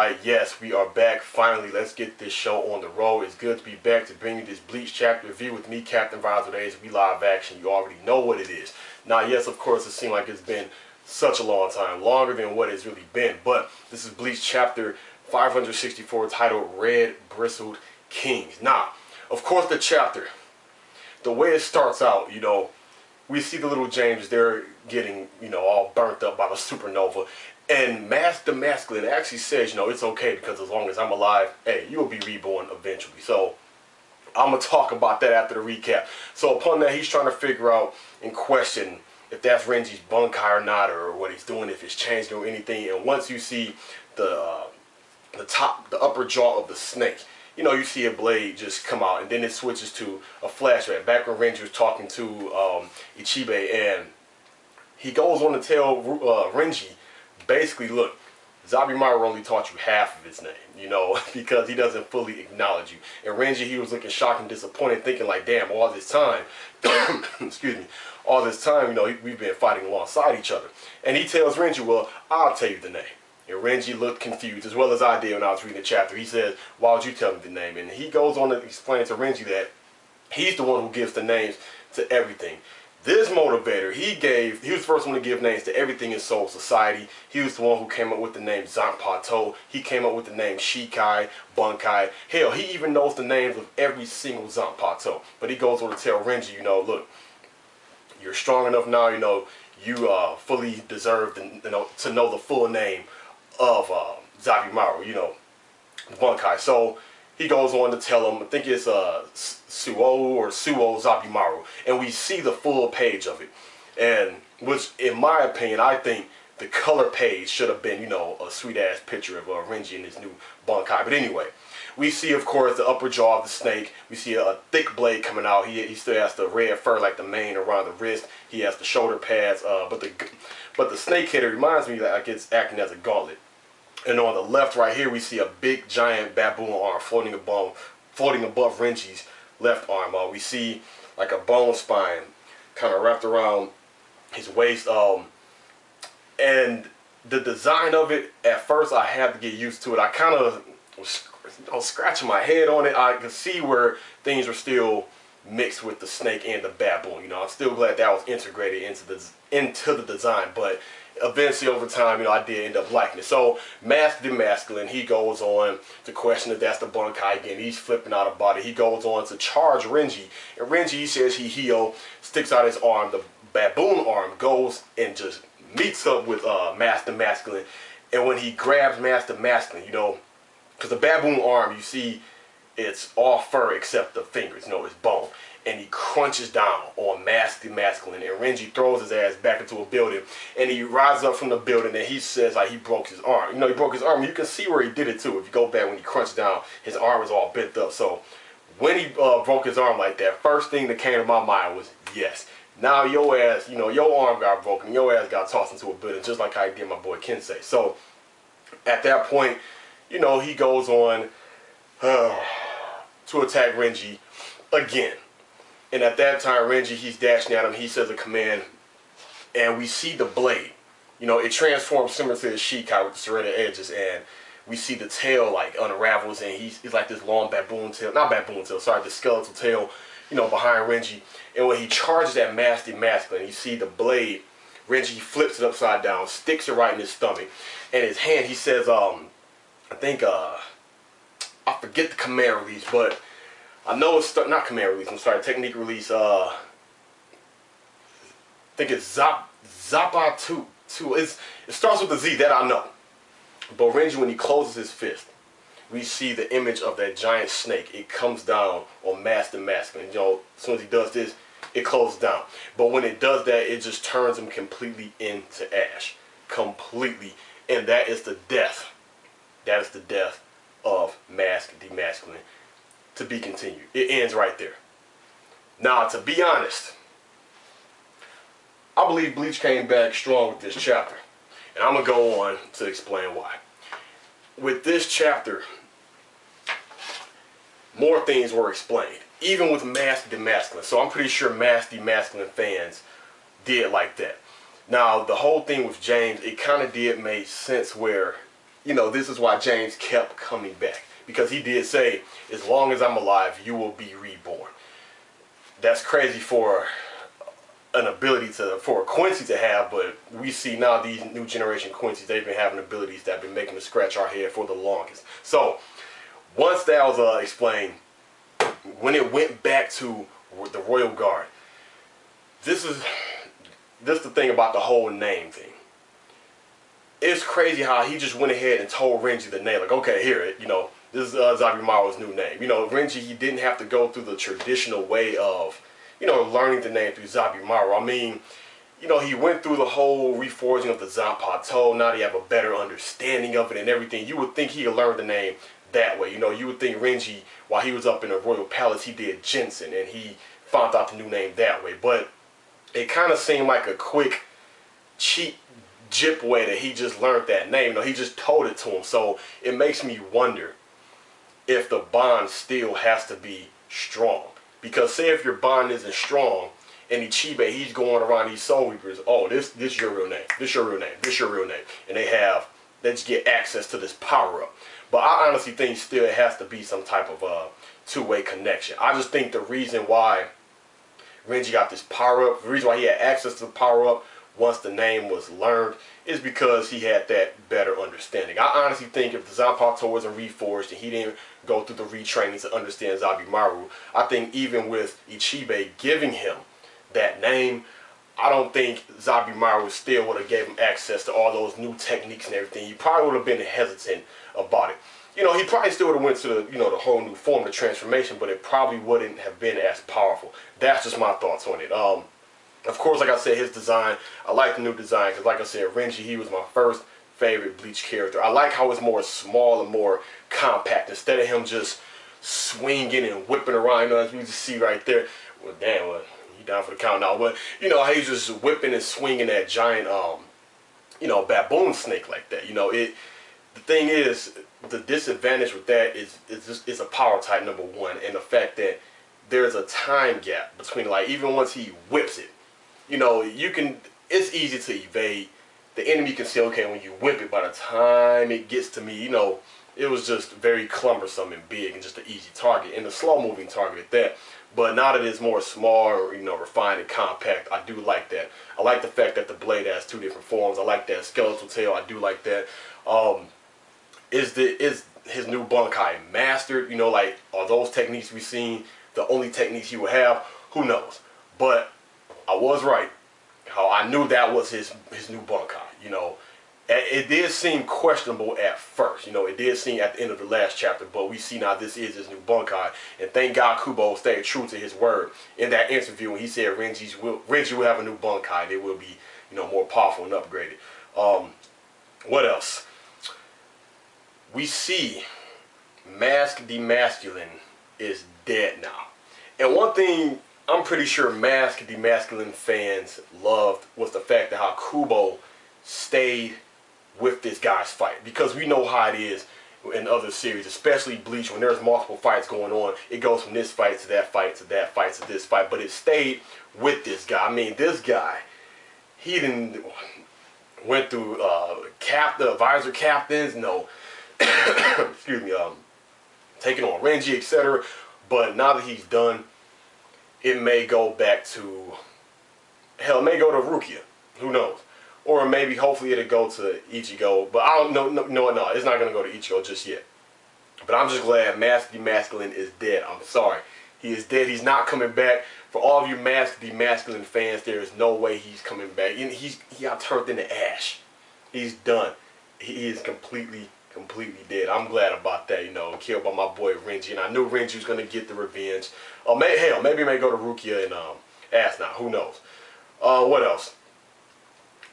Alright, yes, we are back. Finally, let's get this show on the road. It's good to be back to bring you this Bleach chapter review with me, Captain Visor Days. We live action. You already know what it is. Now, yes, of course, it seemed like it's been such a long time, longer than what it's really been. But this is Bleach chapter 564 titled Red Bristled Kings. Now, of course, the chapter, the way it starts out, we see the little James, they're getting, all burnt up by the supernova. And the Masculine actually says, it's okay because as long as I'm alive, hey, you'll be reborn eventually. So I'm going to talk about that after the recap. So upon that, he's trying to figure out and question if that's Renji's Bunkai or not, or what he's doing, if it's changed or anything. And once you see the upper jaw of the snake, you see a blade just come out, and then it switches to a flashback back when Renji was talking to Ichibe, and he goes on to tell Renji, basically, look, Zabimaru only taught you half of his name, because he doesn't fully acknowledge you. And Renji, he was looking shocked and disappointed, thinking like, damn, all this time, excuse me, all this time, we've been fighting alongside each other. And he tells Renji, well, I'll tell you the name. And Renji looked confused, as well as I did when I was reading the chapter. He says, why would you tell me the name? And he goes on to explain to Renji that he's the one who gives the names to everything. This motivator, he was the first one to give names to everything in Soul Society. He was the one who came up with the name Zanpakuto. He came up with the name Shikai, Bunkai. Hell, he even knows the names of every single Zanpakuto. But he goes on to tell Renji, look, you're strong enough now, you fully deserve to know the full name of Zabimaru, Bunkai. So he goes on to tell him, I think it's Suo Zabimaru, and we see the full page of it. And which, in my opinion, I think the color page should have been, a sweet ass picture of Renji and his new Bunkai. But anyway, we see, of course, the upper jaw of the snake. We see a thick blade coming out. He still has the red fur like the mane around the wrist. He has the shoulder pads, but the snake hitter reminds me like it's acting as a gauntlet. And on the left right here, we see a big giant baboon arm floating above Renji's left arm. We see like a bone spine kind of wrapped around his waist. And the design of it, at first I had to get used to it. I kind of was scratching my head on it. I could see where things were still mixed with the snake and the baboon. I'm still glad that was integrated into the design, but eventually over time, I did end up liking it. So the Masculine, he goes on to question if that's the Bunkai again. He's flipping out about it. He goes on to charge Renji, and Renji, he says he sticks out his arm. The baboon arm goes and just meets up with the Masculine, and when he grabs the Masculine, because the baboon arm, you see, it's all fur except the fingers, it's bone. And he crunches down on the Masculine, and Renji throws his ass back into a building, and he rises up from the building, and he says like he broke his arm. He broke his arm. You can see where he did it too. If you go back when he crunched down, his arm was all bent up. So when he broke his arm like that, first thing that came to my mind was, yes, now your ass, your arm got broken, your ass got tossed into a building, just like I did my boy Kensei. So at that point, he goes on to attack Renji again. And at that time, Renji, he's dashing at him. He says a command, and we see the blade. It transforms similar to the Shikai with the serrated edges, and we see the tail like unravels, and he's like this long baboon tail, the skeletal tail, behind Renji. And when he charges at the Masculine, you see the blade. Renji flips it upside down, sticks it right in his stomach, and his hand. He says, I forget the command release, but I know it's not command release. I'm sorry, technique release. I think it's Zapatu. It starts with a Z. That I know. But Renji, when he closes his fist, we see the image of that giant snake. It comes down on the Masculine. As soon as he does this, it closes down. But when it does that, it just turns him completely into ash, completely, and that is the death. That is the death of the Masculine. To be continued. It ends right there. Now, to be honest, I believe Bleach came back strong with this chapter. And I'm going to go on to explain why. With this chapter, more things were explained. Even with the Masculine. So I'm pretty sure the Masculine fans did like that. Now, the whole thing with James, it kind of did make sense where you know, this is why James kept coming back. Because he did say, as long as I'm alive, you will be reborn. That's crazy for an ability for a Quincy to have, but we see now these new generation Quincy's, they've been having abilities that have been making us scratch our head for the longest. So, once that was explained, when it went back to the Royal Guard, this is the thing about the whole name thing. It's crazy how he just went ahead and told Renji the name. Like, okay, here, you know, this is Zabimaru's new name. You know, Renji, he didn't have to go through the traditional way of, you know, learning the name through Zabimaru. I mean, you know, he went through the whole reforging of the Zanpakuto. Now they have a better understanding of it and everything. You would think he could learn the name that way. You know, you would think Renji, while he was up in the royal palace, he did Jensen, and he found out the new name that way. But it kind of seemed like a quick, cheap, jip way that he just learned that name. You know, he just told it to him. So it makes me wonder if the bond still has to be strong. Because say if your bond isn't strong, and Ichibe, he's going around these soul reapers, oh, this your real name, this your real name, this your real name. And they just get access to this power up. But I honestly think still it has to be some type of two-way connection. I just think the reason why Renji got this power up, the reason why he had access to the power up once the name was learned, is because he had that better understanding. I honestly think if the Zanpakuto wasn't reforged and he didn't go through the retraining to understand Zabimaru, I think even with Ichibe giving him that name, I don't think Zabimaru still would have gave him access to all those new techniques and everything. He probably would have been hesitant about it. You know, he probably still would have went to the, you know, the whole new form, the transformation, but it probably wouldn't have been as powerful. That's just my thoughts on it. Of course, like I said, his design, I like the new design because, like I said, Renji, he was my first favorite Bleach character. I like how it's more small and more compact instead of him just swinging and whipping around, you know, as we just see right there. Well, damn, well, he down for the count now, but, you know, he's just whipping and swinging that giant, you know, baboon snake like that. You know, the thing is, the disadvantage with that is it's a power type, number one, and the fact that there's a time gap between, like, even once he whips it, you know, it's easy to evade. The enemy can say, okay, when you whip it, by the time it gets to me, you know, it was just very cumbersome and big and just an easy target, and a slow-moving target at that. But now that it's more small, you know, refined and compact, I do like that. I like the fact that the blade has two different forms. I like that skeletal tail. I do like that. Is his new Bunkai mastered? You know, like, are those techniques we've seen the only techniques he would have? Who knows? But I was right. How I knew that was his new Bunkai. You know, it did seem questionable at first. You know, it did seem at the end of the last chapter, but we see now this is his new Bunkai. And thank God Kubo stayed true to his word in that interview when he said Renji will have a new Bunkai. They will be, you know, more powerful and upgraded. What else? We see Mask Demasculine is dead now. And one thing I'm pretty sure Mask Demasculine fans loved was the fact that how Kubo stayed with this guy's fight. Because we know how it is in other series, especially Bleach, when there's multiple fights going on, it goes from this fight to that fight to that fight to this fight. But it stayed with this guy. I mean, this guy, he didn't went through advisor captains, no, excuse me, taking on Renji, etc. But now that he's done, it may go back to, hell, it may go to Rukia. Who knows? Or maybe, hopefully, it'll go to Ichigo. But I don't know. No, it's not going to go to Ichigo just yet. But I'm just glad Mask Demasculine is dead. I'm sorry. He is dead. He's not coming back. For all of you Mask Demasculine fans, there is no way he's coming back. He got turned into ash. He's done. He is completely dead. I'm glad about that, you know, killed by my boy Renji, and I knew Renji was gonna get the revenge. Maybe he may go to Rukia and ask now. Who knows? What else?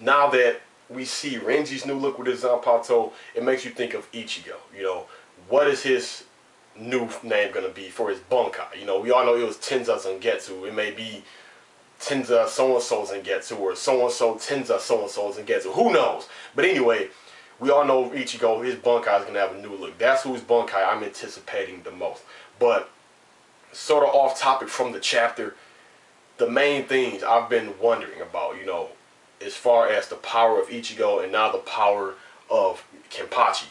Now that we see Renji's new look with his Zanpakuto, it makes you think of Ichigo. You know, what is his new name gonna be for his Bunkai? You know, we all know it was Tenza Zangetsu. It may be Tenza so-and-so Zangetsu, or so-and-so Tenza so-and-so Zangetsu. Who knows? But anyway, we all know Ichigo, his Bunkai is going to have a new look. That's whose Bunkai I'm anticipating the most. But, sort of off topic from the chapter, the main things I've been wondering about, you know, as far as the power of Ichigo and now the power of Kenpachi.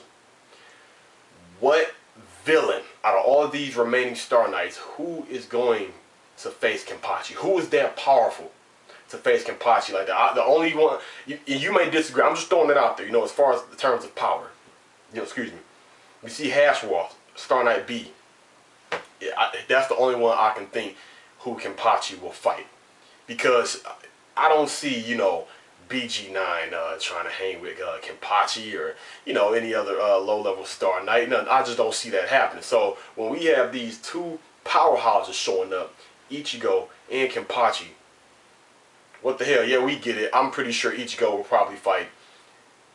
villain out of all of these remaining Star Knights, who is going to face Kenpachi? Who is that powerful to face Kenpachi like that? The only one, you may disagree, I'm just throwing it out there, you know, as far as the terms of power. You know, excuse me. We see Hashwall, Star Knight B. Yeah, that's the only one I can think who Kenpachi will fight. Because I don't see, you know, BG9 trying to hang with Kenpachi or, you know, any other low-level Star Knight. None. I just don't see that happening. So when we have these two powerhouses showing up, Ichigo and Kenpachi, what the hell? Yeah, we get it. I'm pretty sure Ichigo will probably fight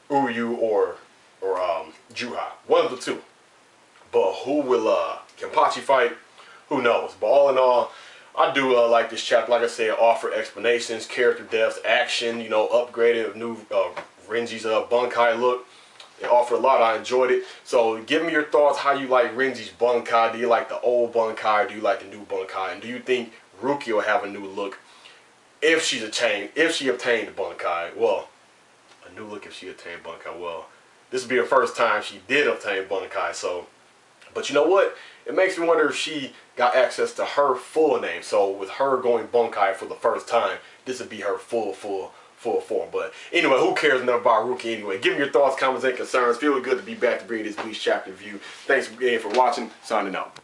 Uryu or Juha. One of the two. But who will Kenpachi fight? Who knows? But all in all, I do like this chapter. Like I said, offer explanations, character depths, action, you know, upgraded new Renji's Bunkai look. It offered a lot. I enjoyed it. So give me your thoughts. How you like Renji's Bunkai? Do you like the old Bunkai? Or do you like the new Bunkai? And do you think Ruki will have a new look if she obtained the Bunkai? Well, a new look if she obtained Bunkai. Well, this will be her first time she did obtain Bunkai. So, but you know what? It makes me wonder if she got access to her full name. So with her going Bunkai for the first time, this would be her full form. But anyway, who cares enough about Ruki anyway? Give me your thoughts, comments, and concerns. Feeling good to be back to bring this Bleach chapter review. Thanks again for watching. Signing out.